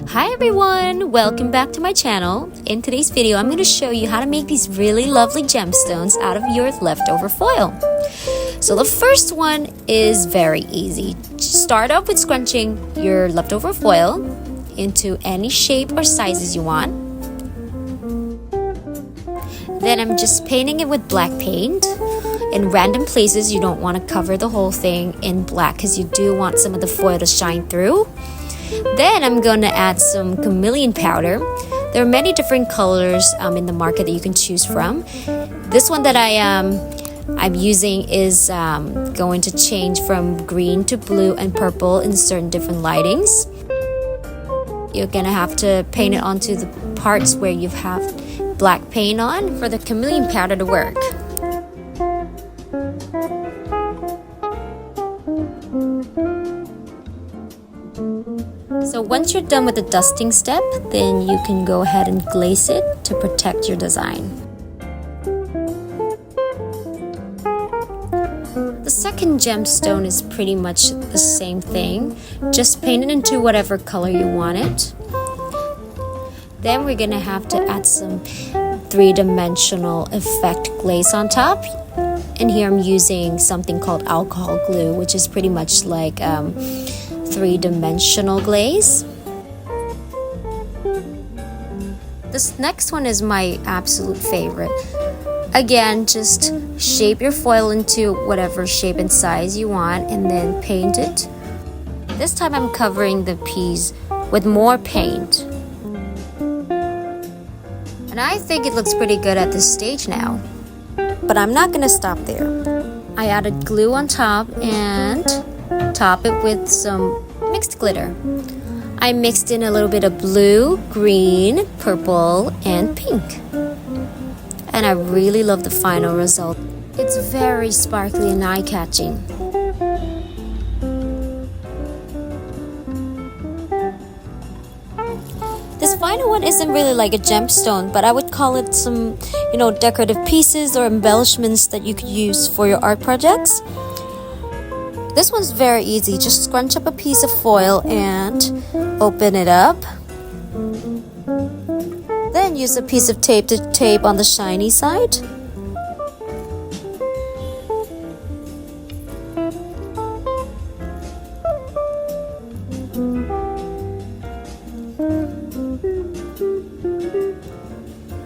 Hi everyone! Welcome back to my channel. In today's video, I'm going to show you how to make these really lovely gemstones out of your leftover foil. So the first one is very easy. Start off with scrunching your leftover foil into any shape or sizes you want. Then I'm just painting it with black paint. In random places, you don't want to cover the whole thing in black because you do want some of the foil to shine through. Then I'm going to add some Chameleon powder. There are many different colors in the market that you can choose from. This one that I'm using is going to change from green to blue and purple in certain different lightings. You're going to have to paint it onto the parts where you have black paint on for the Chameleon powder to work. So once you're done with the dusting step, then you can go ahead and glaze it to protect your design. The second gemstone is pretty much the same thing. Just paint it into whatever color you want it. Then we're gonna have to add some three-dimensional effect glaze on top. And here I'm using something called alcohol glue, which is pretty much like three-dimensional glaze. This next one is my absolute favorite. Again, just shape your foil into whatever shape and size you want and then paint it. This time I'm covering the piece with more paint. And I think it looks pretty good at this stage now. But I'm not gonna stop there. I added glue on top and top it with some mixed glitter. I mixed in a little bit of blue, green, purple, and pink. And I really love the final result. It's very sparkly and eye-catching. This final one isn't really like a gemstone, but I would call it some, decorative pieces or embellishments that you could use for your art projects. This one's very easy. Just scrunch up a piece of foil and open it up. Then use a piece of tape to tape on the shiny side.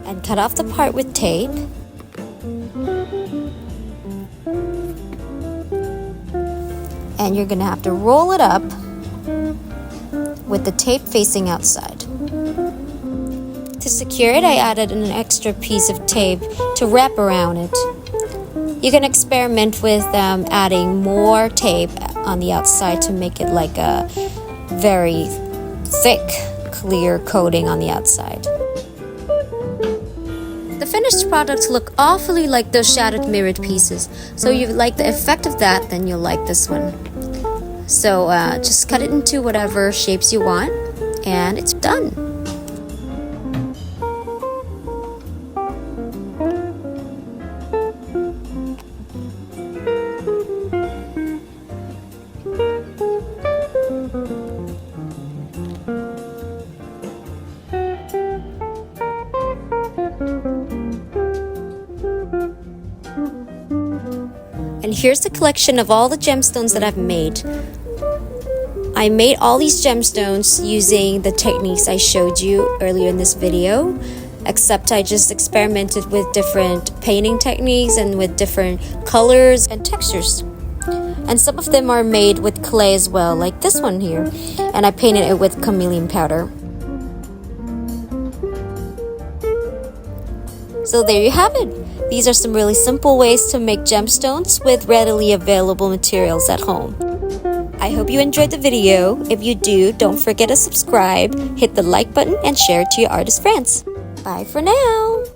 And cut off the part with tape. And you're going to have to roll it up with the tape facing outside. To secure it, I added an extra piece of tape to wrap around it. You can experiment with adding more tape on the outside to make it like a very thick, clear coating on the outside. The finished products look awfully like those shattered mirrored pieces. So if you like the effect of that, then you'll like this one. So just cut it into whatever shapes you want, and it's done. And here's the collection of all the gemstones that I've made. I made all these gemstones using the techniques I showed you earlier in this video, except I just experimented with different painting techniques and with different colors and textures. And some of them are made with clay as well, like this one here. And I painted it with Chameleon powder. So there you have it. These are some really simple ways to make gemstones with readily available materials at home. I hope you enjoyed the video. If you do, don't forget to subscribe, hit the like button, and share it to your artist friends. Bye for now!